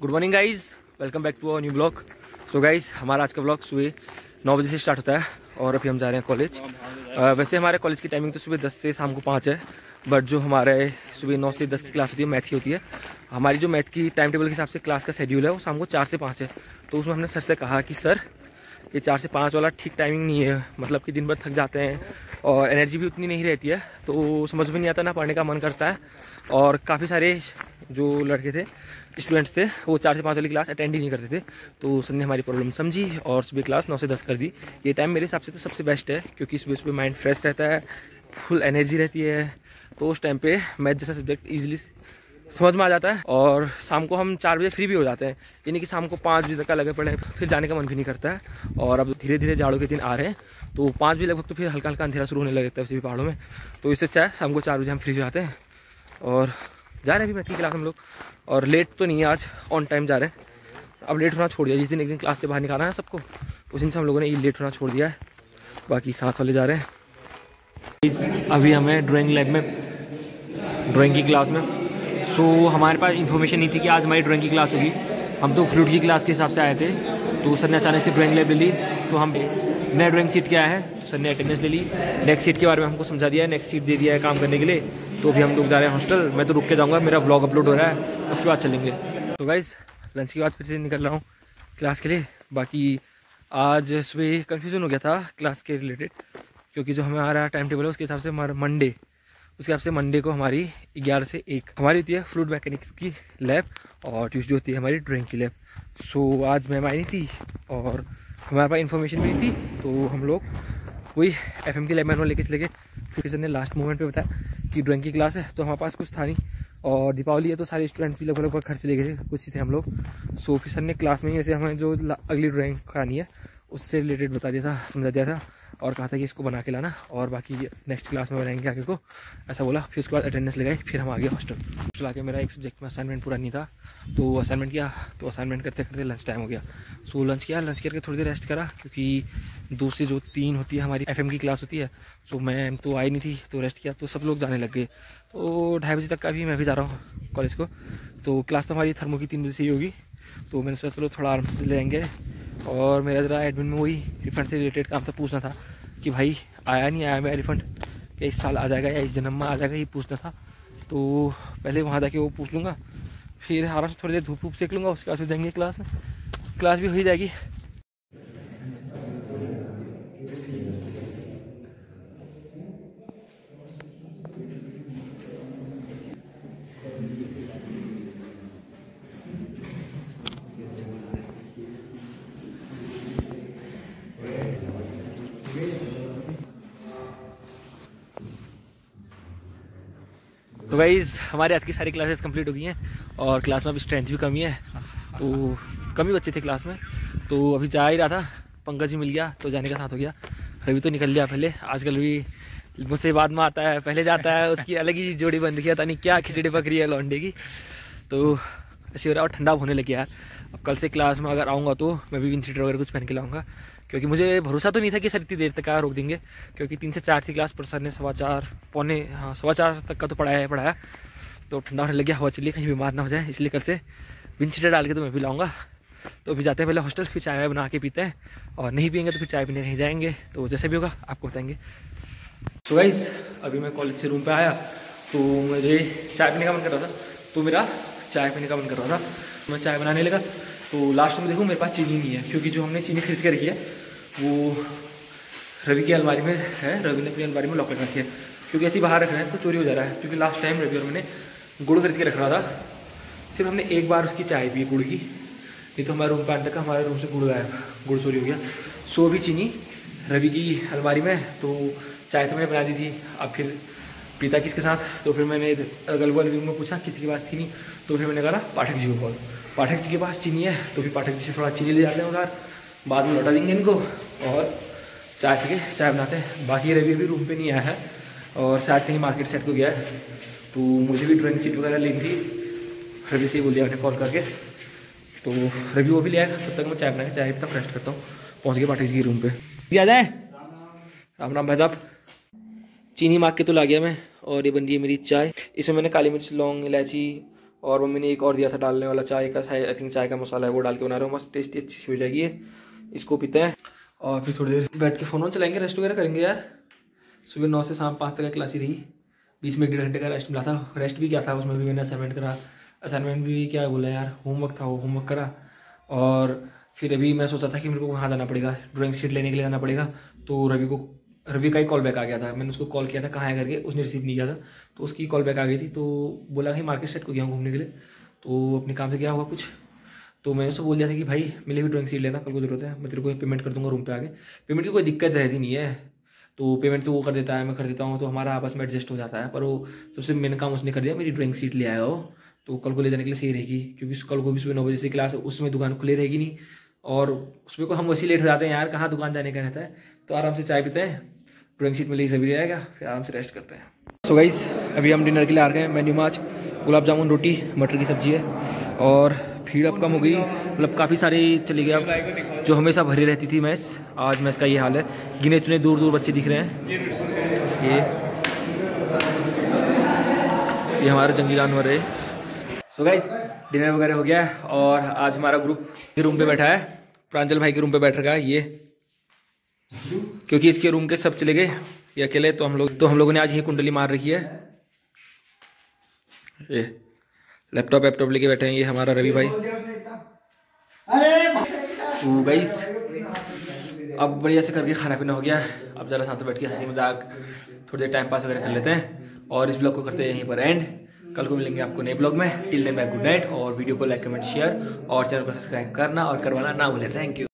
Good morning guys, welcome back to our new blog. So guys, हमारा आज का blog सुबह 9 बजे से स्टार्ट होता है और अभी हम जा रहे हैं कॉलेज। वैसे हमारे कॉलेज की टाइमिंग तो सुबह 10 से शाम को 5 है, बट जो हमारे सुबह 9 से 10 की क्लास होती है मैथ की होती है। हमारी जो मैथ की टाइम टेबल के हिसाब से क्लास का शेड्यूल है वो शाम को 4 से 5 है। तो उसमें हमने सर से कहा कि सर ये 4 से 5 वाला ठीक टाइमिंग नहीं है, मतलब कि दिन भर थक जाते हैं और एनर्जी भी उतनी नहीं रहती है, तो समझ में नहीं आता, ना पढ़ने का मन करता है। और काफ़ी सारे जो लड़के थे, स्टूडेंट्स थे, वो 4 से 5 वाली क्लास अटेंड ही नहीं करते थे। तो सर ने हमारी प्रॉब्लम समझी और सुबह क्लास 9 से 10 कर दी। ये टाइम मेरे हिसाब से तो सबसे बेस्ट है, क्योंकि सुबह सुबह माइंड फ्रेश रहता है, फुल एनर्जी रहती है। तो उस टाइम पे मैथ जैसा सब्जेक्ट ईजिली समझ में आ जाता है और शाम को हम 4 बजे फ्री भी हो जाते हैं, यानी कि शाम को 5 बजे तक का लगे पड़े, फिर जाने का मन भी नहीं करता है। और अब धीरे धीरे जाड़ों के दिन आ रहे हैं, तो 5 बजे लगभग तो फिर हल्का हल्का अंधेरा शुरू होने लगता है उसी पहाड़ों में। तो इससे अच्छा है शाम को 4 बजे हम फ्री हो जाते हैं और जा रहे हैं अभी मैथ की क्लास हम लोग। और लेट तो नहीं है आज, ऑन टाइम जा रहे हैं। अब लेट होना छोड़ दिया, जिस दिन एक दिन क्लास से बाहर निकालना है सबको, उस दिन से हम लोगों ने ये लेट होना छोड़ दिया है। बाकी साथ वाले जा रहे हैं। अभी हमें ड्राइंग लैब में, ड्राइंग की क्लास में। सो हमारे पास इन्फॉर्मेशन नहीं थी कि आज हमारी ड्राइंग की क्लास होगी। हम तो फ्लूट की क्लास के हिसाब से आए थे, तो सर ने अचानक से ड्राइंग लैब ले ली। तो हम नया ड्राइंग सीट क्या है, तो सर ने अटेंडेंस ले ली, नेक्स्ट सीट के बारे में हमको समझा दिया है, नेक्स्ट सीट दे दिया है काम करने के लिए। तो अभी हम लोग जा रहे हैं हॉस्टल। मैं तो रुक के जाऊँगा, मेरा ब्लॉग अपलोड हो रहा है, उसके बाद चलेंगे। तो गाइज़, लंच के बाद फिर से निकल रहा हूँ क्लास के लिए। बाकी आज सुबह कन्फ्यूज़न हो गया था क्लास के रिलेटेड, क्योंकि जो हमारा टाइम टेबल है उसके हिसाब से हमारा मंडे, उसके हिसाब से मंडे को हमारी 11 से 1 हमारी होती है फ्लूइड मैकेनिक्स की लैब और ट्यूसडे होती है हमारी ड्राइंग की लैब। सो आज मैम आई नहीं थी और हमारे पास इन्फॉर्मेशन भी नहीं थी, तो हम लोग वही FM की लैब मैनुअल लेके चले गए। फिर सर ने लास्ट मोमेंट पे बताया कि ड्राइंग की क्लास है, तो हमारे पास कुछ था नहीं और दीपावली है तो सारे स्टूडेंट्स भी लगभग घर चले गए थे, कुछ ही थे हम लोग। सो फिर सर ने क्लास में ही ऐसे हमें जो अगली ड्राइंग करानी है उससे रिलेटेड बता दिया था, समझा दिया था और कहा था कि इसको बना के लाना और बाकी नेक्स्ट क्लास में बनाएंगे आगे को, ऐसा बोला। फिर उसके बाद अटेंडेंस लगाई, फिर हम आ गए हॉस्टल आके। मेरा एक सब्जेक्ट में असाइनमेंट पूरा नहीं था, तो असाइनमेंट किया, तो असाइनमेंट करते करते लंच टाइम हो गया। सो लंच किया, लंच करके थोड़ी देर रेस्ट करा, क्योंकि 2 से 3 होती है हमारी FM की क्लास होती है। सो मैं तो आई नहीं थी, तो रेस्ट किया, तो सब लोग जाने लग गए। तो 2:30 बजे तक का भी मैं भी जा रहा हूँ कॉलेज को। तो क्लास तो हमारी थर्मो की 3 बजे से ही होगी, तो मैंने सोचा चलो थोड़ा आराम से चले जाएंगे। और मेरा ज़रा एडमिन में वही रिफंड से रिलेटेड काम था, पूछना था कि भाई आया नहीं आया मेरा रिफंड, या इस साल आ जाएगा या इस जन्म में आ जाएगा, ये पूछना था। तो पहले वहाँ जाके वो पूछ लूँगा, फिर आराम से थोड़ी देर धूप सेक लूँगा, उसके बाद फिर जाएंगे क्लास में, क्लास भी हो ही जाएगी। तो गाइज़, हमारे आज की सारी क्लासेस कंप्लीट हो गई हैं और क्लास में अभी स्ट्रेंथ भी कमी है, तो कम ही बच्चे थे क्लास में। तो अभी जा ही रहा था, पंकज भी मिल गया तो जाने का साथ हो गया। अभी तो निकल लिया पहले, आजकल भी मुझसे बाद में आता है, पहले जाता है, उसकी अलग ही जोड़ी बन रही है, था नहीं क्या खिचड़ी पक रही है लौंडे की। तो ऐसे हो रहा है और ठंडा होने लगे यार। अब कल से क्लास में अगर आऊँगा तो मैं भी विंड शीटर वगैरह कुछ पहन के लाऊंगा, क्योंकि मुझे भरोसा तो नहीं था कि सर इतनी देर तक रोक देंगे, क्योंकि 3 से 4 थी क्लास, पर सर ने 4:15 तक का तो पढ़ाया। तो ठंडा होने लग गया, हवा चलिए कहीं बीमार ना हो जाए, इसलिए कल से विंड शीटर डाल के तो मैं भी लाऊंगा। तो अभी जाते हैं पहले हॉस्टल, फिर चाय बना के पीते हैं, और नहीं पियेंगे तो फिर चाय पीने कहीं जाएंगे, तो जैसे भी होगा आपको बताएंगे। तो गाइस, अभी मैं कॉलेज से रूम पे आया तो मुझे चाय पीने का मन कर रहा था, तो मेरा चाय पीने का मन कर रहा था, मैं चाय बनाने लगा। तो लास्ट में देखूँ मेरे पास चीनी नहीं है, क्योंकि जो हमने चीनी खरीद के रखी है वो रवि की अलमारी में है, रवि ने अपनी अलमारी में लॉक कर रखी है, क्योंकि ऐसे बाहर रख रहे हैं तो चोरी हो जा रहा है। क्योंकि लास्ट टाइम रवि और मैंने गुड़ खरीद के रख रहा था, सिर्फ हमने एक बार उसकी चाय पी गुड़ की, नहीं तो हमारे रूम पे आने तक हमारे रूम से गुड़ गायब, गुड़ चोरी हो गया। सो भी चीनी रवि की अलमारी में, तो चाय तो मैंने बना दी थी, अब फिर पीता किसके साथ। तो फिर मैंने अगल बगल रूम में पूछा, किसी के पास थी नहीं, तो फिर मैंने कहा पाठक जी को कॉल, पाठक जी के पास चीनी है, तो फिर पाठक जी से थोड़ा चीनी ले जाते हैं उधार, बाद में लौटा देंगे इनको और चाय पी के चाय बनाते हैं। बाकी रवि अभी रूम पे नहीं आया है और शायद कहीं मार्केट सेट को गया है, तो मुझे भी ड्राइंग शीट वगैरह लेनी थी, रवि से ही बोल दिया मैंने कॉल करके, तो रवि वो भी ले आएगा। तब तक मैं चाय बना के चाय तक रेस्ट करता हूँ। पहुँच गया पाठक जी के रूम पे, याद है राम राम भाई साहब। चीनी मांग के तो ला गया मैं, और ये बन रही है मेरी चाय। इसमें मैंने काली मिर्च, लौंग, इलायची और मम्मी ने एक और दिया था डालने वाला चाय का, आई थिंक चाय का मसाला है, वो डाल के बना रहा हूँ। मस्त टेस्टी अच्छी हो जाएगी ये। इसको पीते हैं और फिर थोड़ी देर बैठ के फ़ोन चलाएंगे, रेस्ट वगैरह करेंगे यार। सुबह 9 से शाम 5 तक का क्लास ही रही, बीच में 1.5 घंटे का रेस्ट मिला था। रेस्ट भी क्या था, उसमें भी मैंने असाइनमेंट करा। असाइनमेंट भी क्या बोला यार, होमवर्क था, वो होमवर्क करा। और फिर अभी मैं सोचा था कि मेरे को वहाँ जाना पड़ेगा, ड्राइंग शीट लेने के लिए जाना पड़ेगा। तो रवि का ही कॉल बैक आ गया था। मैंने उसको कॉल किया था कहाँ है करके, उसने रिसीव नहीं किया था, तो उसकी कॉल बैक आ गई थी। तो बोला कि मार्केट साइड को गया हूँ घूमने के लिए, तो अपने काम से गया हुआ कुछ। तो मैंने उससे बोल दिया था कि भाई मेरे भी ड्राइंग शीट लेना, कल को जरूरत है, मैं तेरे को पेमेंट कर दूंगा रूम पे आके। पेमेंट की कोई दिक्कत रहती नहीं है, तो पेमेंट तो वो कर देता है, मैं कर देता हूँ, तो हमारा आपस में एडजस्ट हो जाता है। पर वो सबसे मेन काम उसने कर दिया, मेरी ड्राइंग शीट ले आया हो, तो कल को ले जाने के लिए सही रहेगी। क्योंकि कल को भी सुबह 9 बजे से क्लास है, उसमें दुकान खुली रहेगी नहीं, और उसमें को हम वैसे लेट हो जाते हैं यार, कहाँ दुकान जाने का रहता है। तो आराम से चाय पीते हैं, ड्राइंग शीट में ले रवि रहेगा, फिर आराम से रेस्ट करते हैं। सो गाइस अभी हम डिनर के लिए आ गए हैं। मेन्यू में आज गुलाब जामुन, रोटी, मटर की सब्जी है, और भीड़ अब कम हो गई, मतलब काफ़ी सारी चली गई। अब जो हमेशा भरी रहती थी मैस, आज मैस का ये हाल है। गिने चुने दूर दूर बच्चे दिख रहे हैं। ये हमारा जंगली जानवर है। सो गाइस डिनर वगैरह हो गया है, और आज हमारा ग्रुप के रूम पे बैठा है। प्रांजल भाई के रूम पे बैठ रखा है ये, क्योंकि इसके रूम के सब चले गए, ये अकेले। तो हम लोगों ने आज यही कुंडली मार रखी है। ये लैपटॉप लेके बैठे हैं, ये हमारा रवि भाई। तो गाइस अब बढ़िया से करके खाना पीना हो गया, अब जरा साथ में बैठ के हंसी मजाक थोड़ी देर टाइम पास वगैरह कर लेते हैं, और इस ब्लॉग को करते हैं यहीं पर एंड। कल को मिलेंगे आपको नए ब्लॉग में। Till then bye, good night, और वीडियो को लाइक कमेंट शेयर और चैनल को सब्सक्राइब करना और करवाना ना भूलें। Thank you.